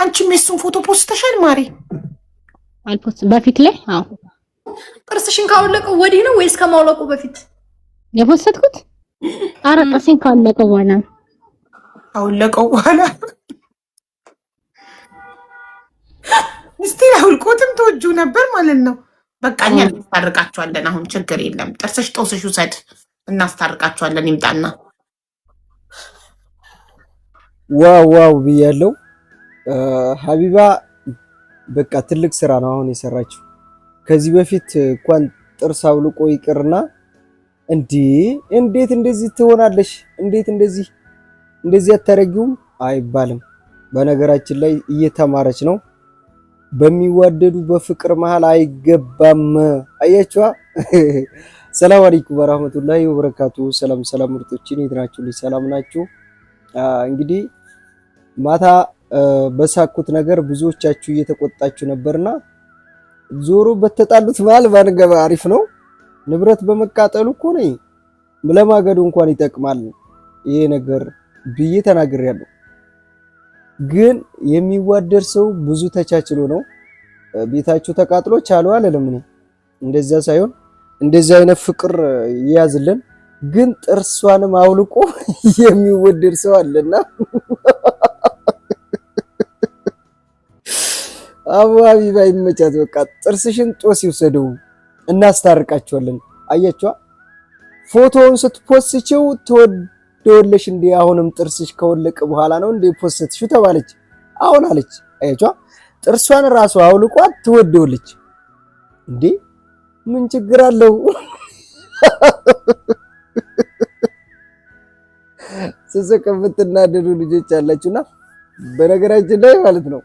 አንቺም የሱን ፎቶ ፖስተሻል ማሪ? አልፖስት በፊት ላይ አዎ። ጥርስሽን ካወለቀው ወዲህ ነው ወይስ ከማውለቁ በፊት የፖስተትኩት? ኧረ ጥርሴን ካወለቀው በኋላ አውለቀው በኋላ እስቲ አውልቆትም ተወጁ ነበር ማለት ነው። በቃ እኛ እናስታርቃቸዋለን። አሁን ችግር የለም። ጥርስሽ ጦስሽ ውሰድ፣ እናስታርቃቸዋለን። ይምጣና ዋው ብያለሁ። ሀቢባ በቃ ትልቅ ስራ ነው አሁን የሰራችው። ከዚህ በፊት እንኳን ጥርስ አውልቆ ይቅርና እንዴት እንደዚህ ትሆናለሽ? እንዴት እንደዚህ አታረጊውም አይባልም። በነገራችን ላይ እየተማረች ነው። በሚዋደዱ በፍቅር መሃል አይገባም። አያችዋ። ሰላም አለይኩም ወራህመቱላሂ ወበረካቱ። ሰላም ምርጦች፣ እንዴት ናችሁ? ሰላም ናችሁ? እንግዲህ ማታ በሳኩት ነገር ብዙዎቻችሁ እየተቆጣችሁ ነበርና ዞሮ በተጣሉት መሃል ባንገባ አሪፍ ነው። ንብረት በመቃጠሉ እኮ ነው ለማገዱ እንኳን ይጠቅማል ይሄ ነገር ብዬ ተናግሬያለሁ። ግን የሚዋደድ ሰው ብዙ ተቻችሎ ነው። ቤታችሁ ተቃጥሎ ቻለው አለለም ነው። እንደዛ ሳይሆን እንደዛ አይነት ፍቅር ይያዝልን። ግን ጥርሷንም አውልቆ የሚወደድ ሰው አለና አቡ ሀቢባ ይመቻት። በቃ ጥርስሽን ጦስ ይውሰደው፣ እናስታርቃቸዋለን። አያችዋ ፎቶውን ስትፖስችው ትወደውልሽ እንዴ? አሁንም ጥርስሽ ከወለቀ በኋላ ነው እንዴ ፖስትሽው ተባለች። አሁን አለች። አያችዋ ጥርሷን ራሱ አውልቋት ትወደውልሽ እንዴ? ምን ችግር አለው? ስሰከፍትናደዱ ልጆች አላችሁና በነገራችን ላይ ማለት ነው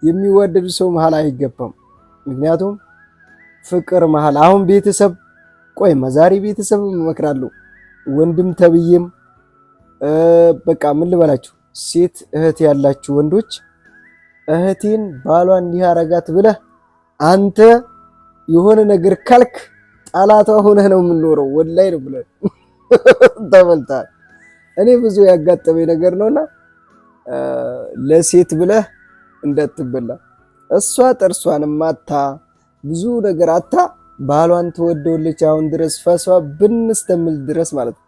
የሚዋደዱ ሰው መሃል አይገባም። ምክንያቱም ፍቅር መሃል አሁን ቤተሰብ ቆይ መዛሪ ቤተሰብ እመክራለሁ። ወንድም ተብዬም በቃ ምን ልበላችሁ፣ ሴት እህት ያላችሁ ወንዶች እህቴን ባሏ እንዲህ አረጋት ብለህ አንተ የሆነ ነገር ካልክ ጣላቷ ሆነህ ነው የምንኖረው። ወላይ ነው ብለህ ተበልታል። እኔ ብዙ ያጋጠመኝ ነገር ነውና ለሴት ብለህ እንዳትበላ። እሷ ጥርሷን ማታ ብዙ ነገር አታ ባሏን ትወደውለች አሁን ድረስ ፈሷ ብንስተምል ድረስ ማለት ነው።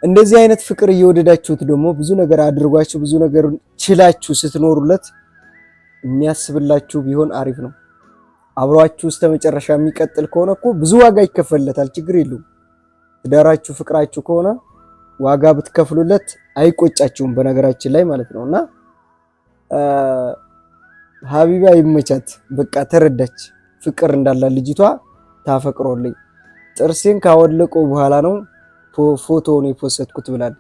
እንደዚህ አይነት ፍቅር እየወደዳችሁት ደግሞ ብዙ ነገር አድርጓችሁ ብዙ ነገር ችላችሁ ስትኖሩለት የሚያስብላችሁ ቢሆን አሪፍ ነው። አብሯችሁ እስከ መጨረሻ የሚቀጥል ከሆነ እኮ ብዙ ዋጋ ይከፈልለታል። ችግር የለውም። ትዳራችሁ ፍቅራችሁ ከሆነ ዋጋ ብትከፍሉለት አይቆጫችሁም። በነገራችን ላይ ማለት ነውና ሀቢባ ይመቻት። በቃ ተረዳች ፍቅር እንዳለ ልጅቷ ታፈቅሮልኝ ጥርሴን ካወለቀው በኋላ ነው ፎቶውን የፖስትኩት ብላል።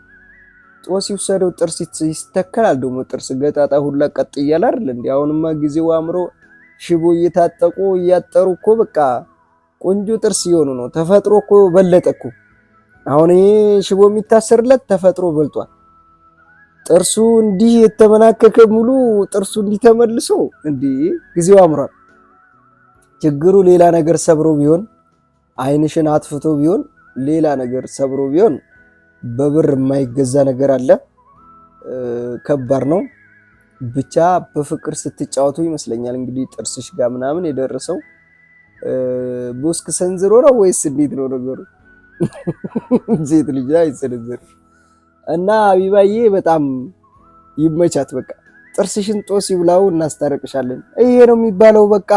ጦስ ይወሰደው። ጥርስ ይስተከላል ደግሞ ጥርስ ገጣጣ ሁላ ቀጥ እያለ አይደል እንዴ? አሁንማ ጊዜው አምሮ ሽቦ እየታጠቁ እያጠሩ እኮ በቃ ቆንጆ ጥርስ እየሆኑ ነው። ተፈጥሮ እኮ በለጠ እኮ። አሁን ይሄ ሽቦ የሚታሰርለት ተፈጥሮ በልጧል። ጥርሱ እንዲህ የተመናከከ ሙሉ ጥርሱ እንዲህ ተመልሶ እንዲህ ጊዜው አምሯል። ችግሩ ሌላ ነገር ሰብሮ ቢሆን አይንሽን አጥፍቶ ቢሆን ሌላ ነገር ሰብሮ ቢሆን በብር የማይገዛ ነገር አለ። ከባድ ነው። ብቻ በፍቅር ስትጫወቱ ይመስለኛል እንግዲህ ጥርስሽ ጋር ምናምን የደረሰው ቦስክ ሰንዝሮ ነው ወይስ እንዴት ነው ነገሩ? ሴት ልጅ አይሰነዝር እና ሀቢባዬ በጣም ይመቻት። በቃ ጥርስሽን ጦስ ይብላው፣ እናስታርቅሻለን። ይሄ ነው የሚባለው። በቃ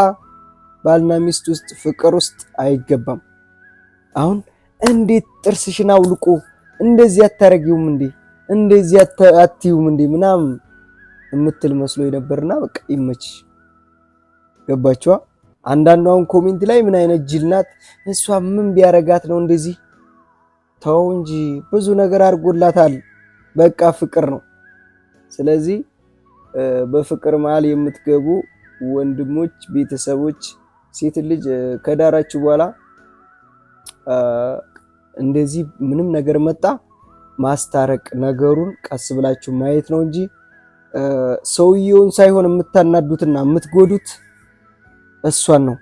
ባልና ሚስት ውስጥ ፍቅር ውስጥ አይገባም። አሁን እንዴት ጥርስሽን አውልቆ እንደዚህ አታረጊውም እንዴ? እንደዚህ አትዩም እንዴ? ምናምን የምትል መስሎ ነበርና በቃ ይመችሽ። ገባችኋ? አንዳንዷን ኮሜንት ላይ ምን አይነት ጅል ናት እሷ፣ ምን ቢያረጋት ነው እንደዚህ? ተው እንጂ ብዙ ነገር አድርጎላታል። በቃ ፍቅር ነው። ስለዚህ በፍቅር መሃል የምትገቡ ወንድሞች፣ ቤተሰቦች ሴት ልጅ ከዳራችሁ በኋላ እንደዚህ ምንም ነገር መጣ ማስታረቅ፣ ነገሩን ቀስ ብላችሁ ማየት ነው እንጂ ሰውየውን ሳይሆን የምታናዱትና የምትጎዱት እሷን ነው።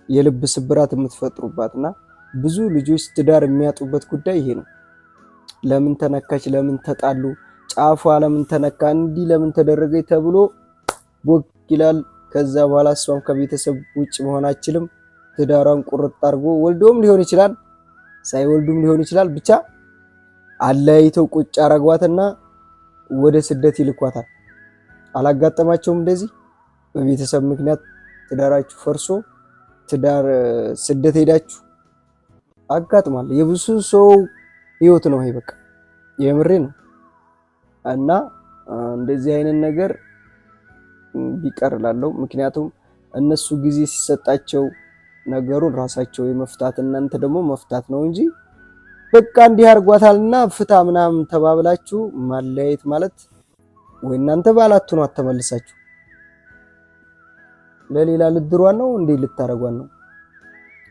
የልብ ስብራት የምትፈጥሩባትና ብዙ ልጆች ትዳር የሚያጡበት ጉዳይ ይሄ ነው። ለምን ተነካች፣ ለምን ተጣሉ፣ ጫፏ ለምን ተነካ እንዲህ ለምን ተደረገ ተብሎ ቦክ ይላል። ከዛ በኋላ እሷም ከቤተሰብ ውጭ መሆን አትችልም። ትዳሯን ቁርጥ አድርጎ ወልዶም ሊሆን ይችላል ሳይወልዱም ሊሆን ይችላል። ብቻ አለያይተው ቁጭ አረጓትና ወደ ስደት ይልኳታል። አላጋጠማቸውም? እንደዚህ በቤተሰብ ምክንያት ትዳራችሁ ፈርሶ ትዳር ስደት ሄዳችሁ አጋጥማል። የብዙ ሰው ህይወት ነው ይሄ። በቃ የምሬ ነው። እና እንደዚህ አይነት ነገር ቢቀርላለው። ምክንያቱም እነሱ ጊዜ ሲሰጣቸው ነገሩን ራሳቸው የመፍታት እናንተ ደግሞ መፍታት ነው እንጂ በቃ እንዲህ አርጓታልና ፍታ ምናምን ተባብላችሁ ማለያየት ማለት ወይ እናንተ ባላቱ ነው አተመልሳችሁ ለሌላ ልድሯን ነው እንዴ ልታረጓን ነው።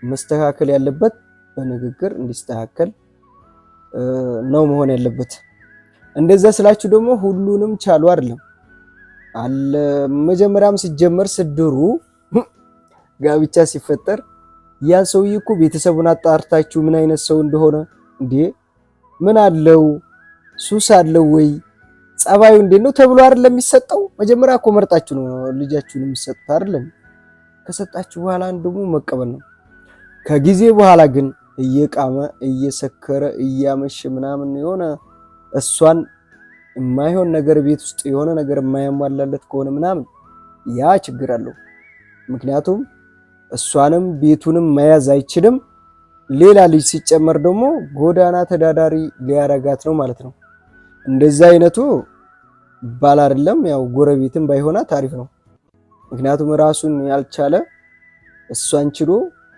መስተካከል ያለበት በንግግር እንዲስተካከል ነው መሆን ያለበት። እንደዛ ስላችሁ ደግሞ ሁሉንም ቻሉ አይደለም አለ። መጀመሪያም ሲጀመር ስድሩ ጋብቻ ሲፈጠር ያ ሰውዬ እኮ ቤተሰቡን አጣርታችሁ ምን አይነት ሰው እንደሆነ እንዴ ምን አለው ሱስ አለው ወይ ጸባዩ እንዴት ነው ተብሎ አይደለም የሚሰጠው። መጀመሪያ እኮ መርጣችሁ ነው ልጃችሁን የሚሰጡት አይደለም። ከሰጣችሁ በኋላ ደግሞ መቀበል ነው። ከጊዜ በኋላ ግን እየቃመ እየሰከረ እያመሸ ምናምን የሆነ እሷን የማይሆን ነገር ቤት ውስጥ የሆነ ነገር የማያሟላለት ከሆነ ምናምን ያ ችግር አለው። ምክንያቱም እሷንም ቤቱንም መያዝ አይችልም። ሌላ ልጅ ሲጨመር ደግሞ ጎዳና ተዳዳሪ ሊያረጋት ነው ማለት ነው። እንደዛ አይነቱ ባል አይደለም። ያው ጎረቤትም ባይሆናት አሪፍ ነው። ምክንያቱም ራሱን ያልቻለ እሷን ችሎ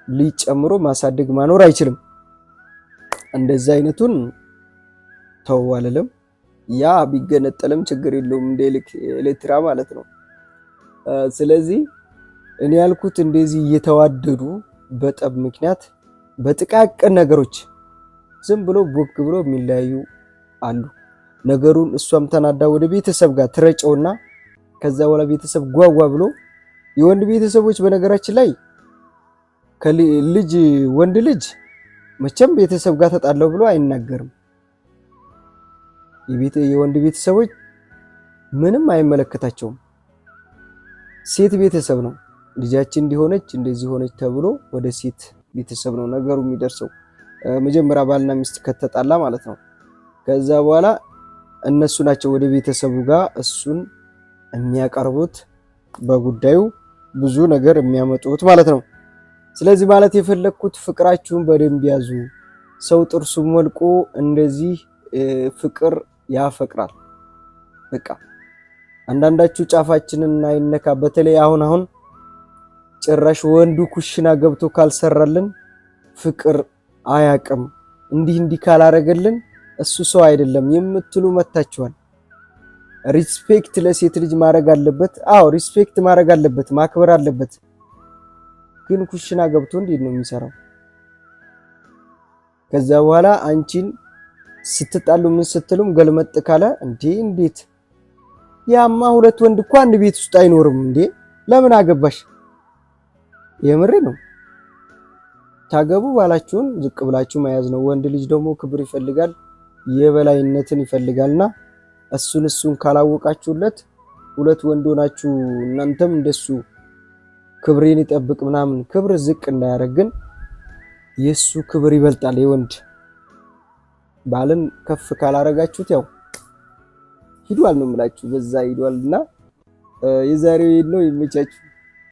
ልጅ ጨምሮ ማሳደግ ማኖር አይችልም። እንደዛ አይነቱን ተው አልልም። ያ ቢገነጠልም ችግር የለውም እንደ ኤሌክትራ ማለት ነው። ስለዚህ እኔ ያልኩት እንደዚህ እየተዋደዱ በጠብ ምክንያት በጥቃቅን ነገሮች ዝም ብሎ ቦክ ብሎ የሚለያዩ አሉ። ነገሩን እሷም ተናዳ ወደ ቤተሰብ ጋር ትረጨውና ከዛ በኋላ ቤተሰብ ጓጓ ብሎ የወንድ ቤተሰቦች በነገራችን ላይ ከልጅ ወንድ ልጅ መቼም ቤተሰብ ጋር ተጣለው ብሎ አይናገርም። የወንድ ቤተሰቦች ምንም አይመለከታቸውም። ሴት ቤተሰብ ነው ልጃችን እንዲሆነች እንደዚህ ሆነች ተብሎ ወደ ሴት ቤተሰብ ነው ነገሩ የሚደርሰው። መጀመሪያ ባልና ሚስት ከተጣላ ማለት ነው። ከዛ በኋላ እነሱ ናቸው ወደ ቤተሰቡ ጋር እሱን የሚያቀርቡት በጉዳዩ ብዙ ነገር የሚያመጡት ማለት ነው። ስለዚህ ማለት የፈለኩት ፍቅራችሁን በደንብ ያዙ። ሰው ጥርሱ መልቆ እንደዚህ ፍቅር ያፈቅራል። በቃ አንዳንዳችሁ ጫፋችንን አይነካ። በተለይ አሁን ጭራሽ ወንዱ ኩሽና ገብቶ ካልሰራልን ፍቅር አያቅም፣ እንዲህ ካላረገልን እሱ ሰው አይደለም የምትሉ መታችኋል። ሪስፔክት ለሴት ልጅ ማድረግ አለበት። አዎ ሪስፔክት ማድረግ አለበት፣ ማክበር አለበት። ግን ኩሽና ገብቶ እንዴት ነው የሚሰራው? ከዛ በኋላ አንቺን ስትጣሉ ምን ስትሉም ገልመጥ ካለ እንዴት ያማ ሁለት ወንድ እኮ አንድ ቤት ውስጥ አይኖርም እንዴ? ለምን አገባሽ? የምሬ ነው። ታገቡ ባላችሁን ዝቅ ብላችሁ መያዝ ነው። ወንድ ልጅ ደግሞ ክብር ይፈልጋል፣ የበላይነትን ይፈልጋልና እሱን ካላወቃችሁለት ሁለት ወንድ ሆናችሁ እናንተም እንደሱ ክብሬን ይጠብቅ ምናምን ክብር ዝቅ እንዳያረግን የሱ ክብር ይበልጣል። የወንድ ባልን ከፍ ካላረጋችሁት ያው ሂዷል ነው የምላችሁ፣ በዛ ሂዷልና የዛሬው ነው። ይመቻችሁ።